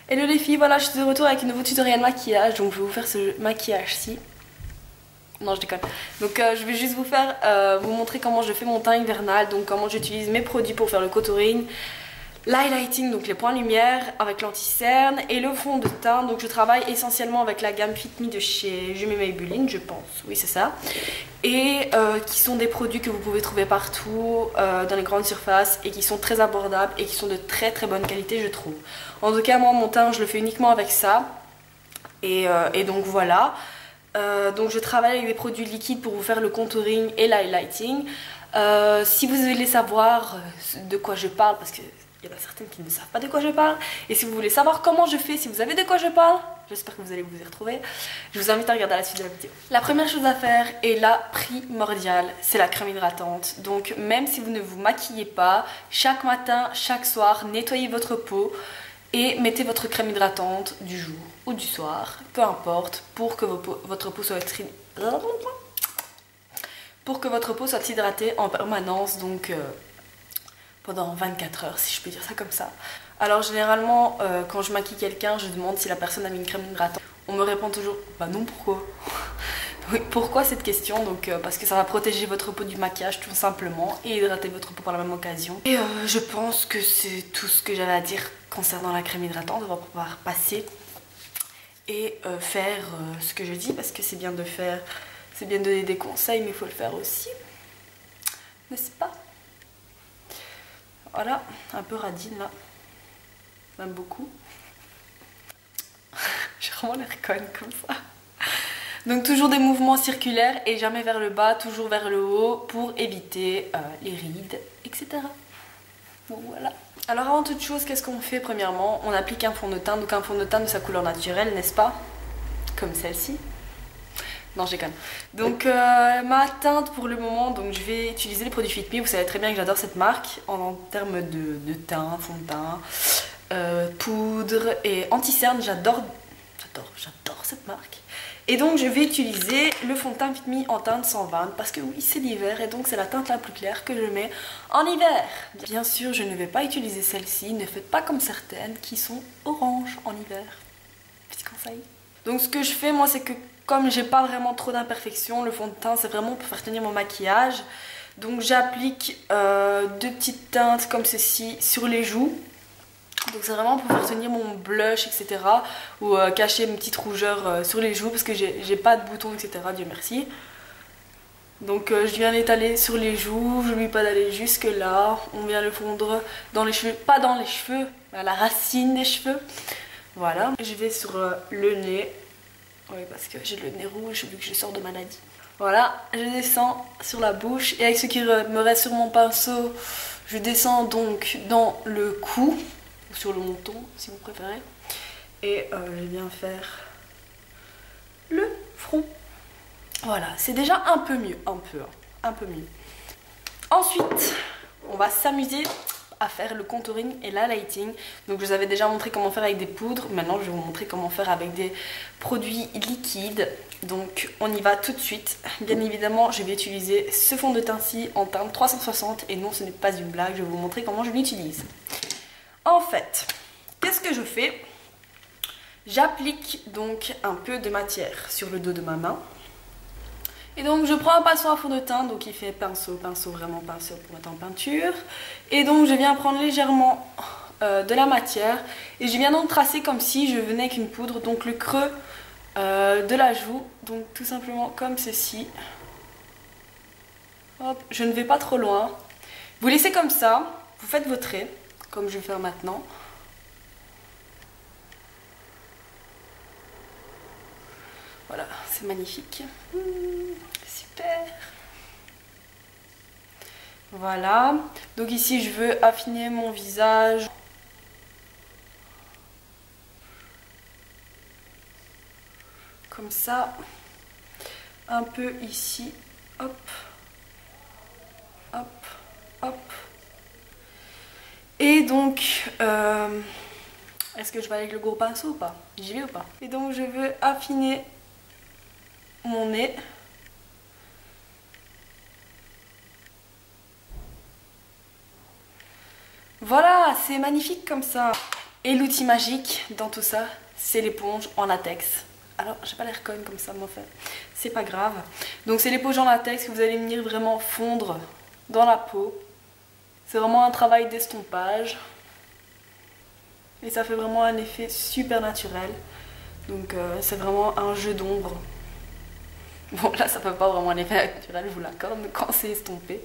Hello les filles, voilà je suis de retour avec un nouveau tutoriel maquillage, donc je vais vous faire ce maquillage-ci. Non je déconne. Donc je vais juste vous montrer comment je fais mon teint hivernal, donc comment j'utilise mes produits pour faire le contouring, l'highlighting, donc les points lumière avec l'anti-cerne et le fond de teint. Donc je travaille essentiellement avec la gamme Fit Me de chez Jume Maybelline, je pense, oui c'est ça. Et qui sont des produits que vous pouvez trouver partout dans les grandes surfaces et qui sont très abordables et qui sont de très très bonne qualité je trouve. En tout cas moi mon teint je le fais uniquement avec ça et donc voilà. Donc je travaille avec des produits liquides pour vous faire le contouring et l'highlighting. Si vous voulez savoir de quoi je parle, parce qu'il y en a certaines qui ne savent pas de quoi je parle, et si vous voulez savoir comment je fais, si vous savez de quoi je parle, j'espère que vous allez vous y retrouver, je vous invite à regarder la suite de la vidéo. La première chose à faire, et la primordiale, c'est la crème hydratante. Donc même si vous ne vous maquillez pas, chaque matin, chaque soir, nettoyez votre peau et mettez votre crème hydratante du jour ou du soir, peu importe, pour que votre peau soit hydratée en permanence, donc pendant 24 heures si je peux dire ça comme ça. Alors généralement quand je maquille quelqu'un, je demande si la personne a mis une crème hydratante. On me répond toujours bah non, pourquoi? Oui, pourquoi cette question? Donc parce que ça va protéger votre peau du maquillage tout simplement et hydrater votre peau par la même occasion. Et je pense que c'est tout ce que j'avais à dire concernant la crème hydratante. On va pouvoir passer et faire ce que je dis, parce que c'est bien de faire, c'est bien de donner des conseils mais il faut le faire aussi, n'est-ce pas? Voilà, un peu radine là, même beaucoup. J'ai vraiment l'air conne comme ça. Donc toujours des mouvements circulaires et jamais vers le bas, toujours vers le haut pour éviter les rides, etc. Bon voilà. Alors avant toute chose, qu'est-ce qu'on fait premièrement? On applique un fond de teint, donc un fond de teint de sa couleur naturelle, n'est-ce pas? Comme celle-ci. Non, je déconne. Donc ma teinte pour le moment, donc je vais utiliser les produits Fit Me. Vous savez très bien que j'adore cette marque en termes de teint, fond de teint, poudre et anti-cerne. J'adore cette marque. Et donc je vais utiliser le fond de teint Fit Me en teinte 120 parce que oui c'est l'hiver et donc c'est la teinte la plus claire que je mets en hiver. Bien sûr je ne vais pas utiliser celle-ci, ne faites pas comme certaines qui sont orange en hiver. Petit conseil. Donc ce que je fais moi c'est que comme j'ai pas vraiment trop d'imperfections, le fond de teint c'est vraiment pour faire tenir mon maquillage. Donc j'applique deux petites teintes comme ceci sur les joues. Donc c'est vraiment pour faire tenir mon blush, etc. Ou cacher une petite rougeur sur les joues parce que j'ai pas de boutons, etc. Dieu merci. Donc je viens l'étaler sur les joues, je n'oublie pas d'aller jusque là. On vient le fondre dans les cheveux, pas dans les cheveux, mais à la racine des cheveux. Voilà. Je vais sur le nez. Oui, parce que j'ai le nez rouge vu que je sors de maladie. Voilà, je descends sur la bouche et avec ce qui me reste sur mon pinceau, je descends donc dans le cou. Sur le menton si vous préférez, et je viens faire le front. Voilà, c'est déjà un peu mieux, un peu mieux. Ensuite on va s'amuser à faire le contouring et l'highlighting. Donc je vous avais déjà montré comment faire avec des poudres, maintenant je vais vous montrer comment faire avec des produits liquides. Donc on y va tout de suite. Bien évidemment je vais utiliser ce fond de teint-ci en teinte 360 et non ce n'est pas une blague, je vais vous montrer comment je l'utilise. En fait, qu'est-ce que je fais? J'applique donc un peu de matière sur le dos de ma main. Et donc je prends un pinceau à fond de teint, donc il fait pinceau, vraiment pinceau pour mettre en peinture. Et donc je viens prendre légèrement de la matière et je viens donc tracer comme si je venais avec une poudre, donc le creux de la joue, donc tout simplement comme ceci. Hop, je ne vais pas trop loin. Vous laissez comme ça, vous faites vos traits. Comme je vais faire maintenant. Voilà, c'est magnifique. Super. Voilà. Donc ici, je veux affiner mon visage. Comme ça. Un peu ici. Hop. Hop. Hop. Et donc, est-ce que je vais avec le gros pinceau ou pas? J'y vais ou pas? Et donc je veux affiner mon nez. Voilà, c'est magnifique comme ça. Et l'outil magique dans tout ça, c'est l'éponge en latex. Alors, j'ai pas l'air conne comme ça, mais en fait, c'est pas grave. Donc, c'est l'éponge en latex que vous allez venir vraiment fondre dans la peau. C'est vraiment un travail d'estompage. Et ça fait vraiment un effet super naturel. Donc, c'est vraiment un jeu d'ombre. Bon, là, ça fait pas vraiment un effet naturel, je vous l'accorde, mais quand c'est estompé.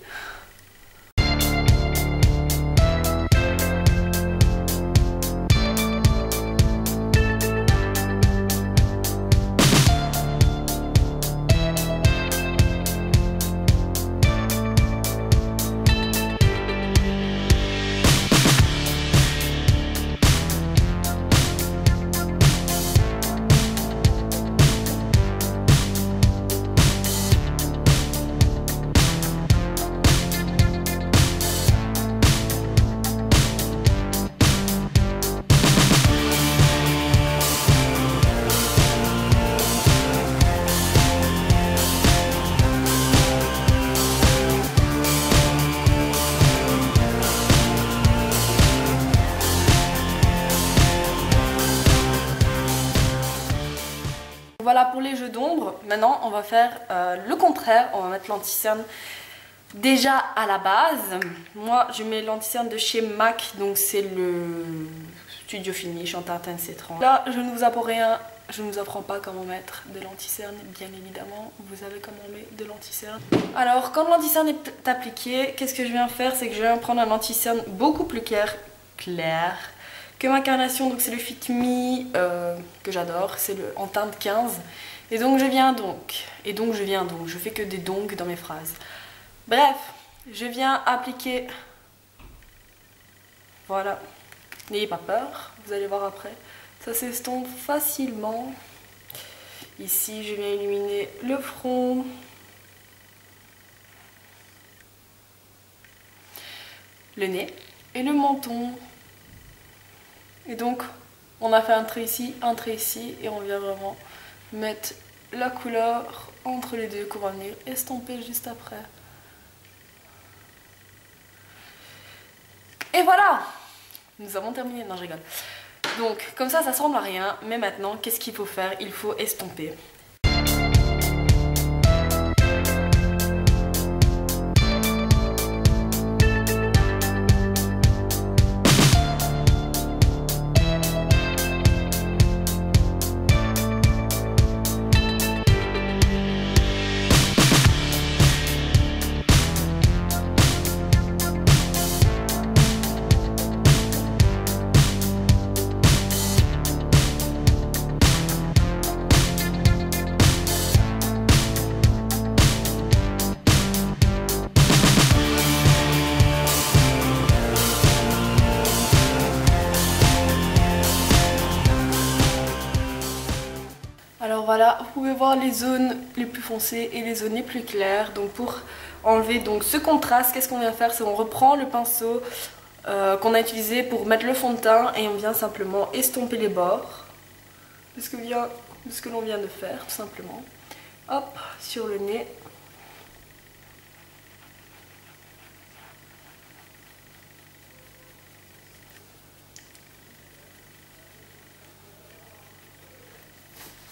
Voilà pour les jeux d'ombre. Maintenant, on va faire le contraire. On va mettre l'anti-cerne déjà à la base. Moi, je mets l'anti-cerne de chez MAC. Donc, c'est le Studio Finish en Tartan C30. Là, je ne vous apprends rien. Je ne vous apprends pas comment mettre de l'anti-cerne, bien évidemment. Vous savez comment on met de l'anti-cerne. Alors, quand l'anti-cerne est appliqué, qu'est-ce que je viens faire? C'est que je viens prendre un anti-cerne beaucoup plus clair que ma carnation, donc c'est le Fit Me que j'adore, c'est le en teinte 15. Et donc je fais que des donc dans mes phrases. Bref, je viens appliquer, voilà, n'ayez pas peur, vous allez voir après, ça s'estompe facilement. Ici je viens illuminer le front, le nez et le menton. Et donc, on a fait un trait ici, et on vient vraiment mettre la couleur entre les deux qu'on va venir estomper juste après. Et voilà! Nous avons terminé. Non, je rigole. Donc, comme ça ressemble à rien. Mais maintenant, qu'est-ce qu'il faut faire? Il faut estomper. Alors voilà, vous pouvez voir les zones les plus foncées et les zones les plus claires. Donc pour enlever donc ce contraste, qu'est-ce qu'on vient faire? C'est on reprend le pinceau qu'on a utilisé pour mettre le fond de teint et on vient simplement estomper les bords de ce que l'on vient de faire, tout simplement. Hop, sur le nez.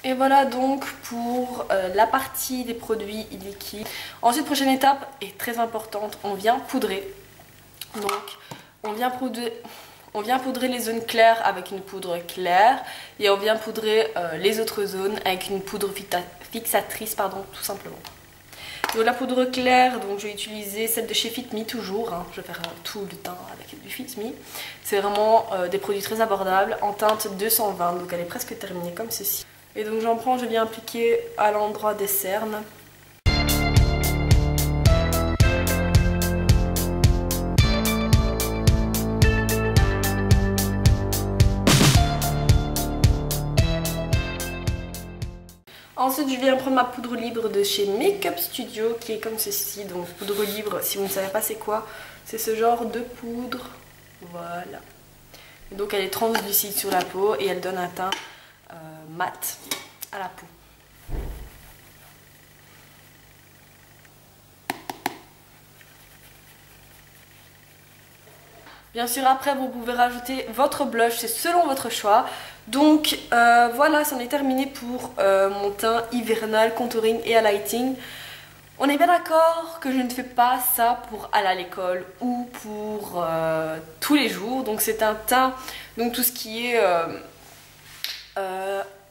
Et voilà donc pour la partie des produits liquides. Ensuite, prochaine étape est très importante, on vient poudrer. Donc on vient poudrer les zones claires avec une poudre claire et on vient poudrer les autres zones avec une poudre fixatrice, pardon, tout simplement. Donc la poudre claire, donc je vais utiliser celle de chez Fit Me toujours, hein. Je vais faire tout le teint avec du Fit Me. C'est vraiment des produits très abordables en teinte 220, donc elle est presque terminée comme ceci. Et donc j'en prends, je viens appliquer à l'endroit des cernes. Ensuite, je viens prendre ma poudre libre de chez Makeup Studio qui est comme ceci. Donc poudre libre, si vous ne savez pas c'est quoi, c'est ce genre de poudre. Voilà. Et donc elle est translucide sur la peau et elle donne un teint mat à la peau. Bien sûr après vous pouvez rajouter votre blush, c'est selon votre choix. Donc voilà, c'en est terminé pour mon teint hivernal, contouring et highlighting. On est bien d'accord que je ne fais pas ça pour aller à l'école ou pour tous les jours. Donc c'est un teint, donc tout ce qui est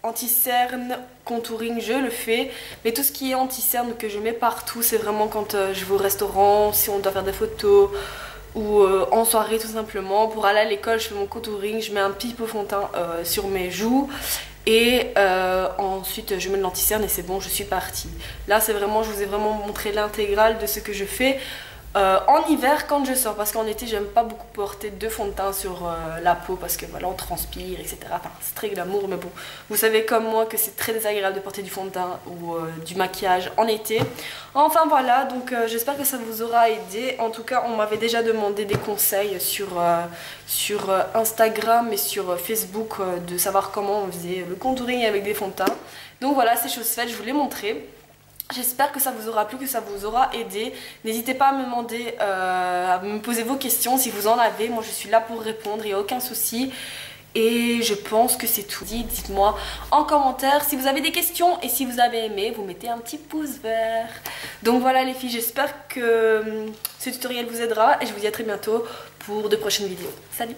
anti-cerne, contouring, je le fais. Mais tout ce qui est anti-cerne que je mets partout, c'est vraiment quand je vais au restaurant, si on doit faire des photos ou en soirée tout simplement. Pour aller à l'école, je fais mon contouring, je mets un pipeau fond de teint sur mes joues. Et ensuite je mets de l'anti-cerne et c'est bon, je suis partie. Là c'est vraiment, je vous ai vraiment montré l'intégrale de ce que je fais en hiver quand je sors. Parce qu'en été j'aime pas beaucoup porter de fond de teint sur la peau parce que voilà on transpire etc. Enfin c'est très glamour mais bon, vous savez comme moi que c'est très désagréable de porter du fond de teint ou du maquillage en été. Enfin voilà, donc j'espère que ça vous aura aidé. En tout cas on m'avait déjà demandé des conseils sur Instagram et sur Facebook de savoir comment on faisait le contouring avec des fonds de teint. Donc voilà, c'est chose faite, je vous l'ai montré. J'espère que ça vous aura plu, que ça vous aura aidé. N'hésitez pas à me demander, à me poser vos questions si vous en avez. Moi je suis là pour répondre, il n'y a aucun souci. Et je pense que c'est tout. Dites-moi en commentaire si vous avez des questions et si vous avez aimé, vous mettez un petit pouce vert. Donc voilà les filles, j'espère que ce tutoriel vous aidera et je vous dis à très bientôt pour de prochaines vidéos. Salut!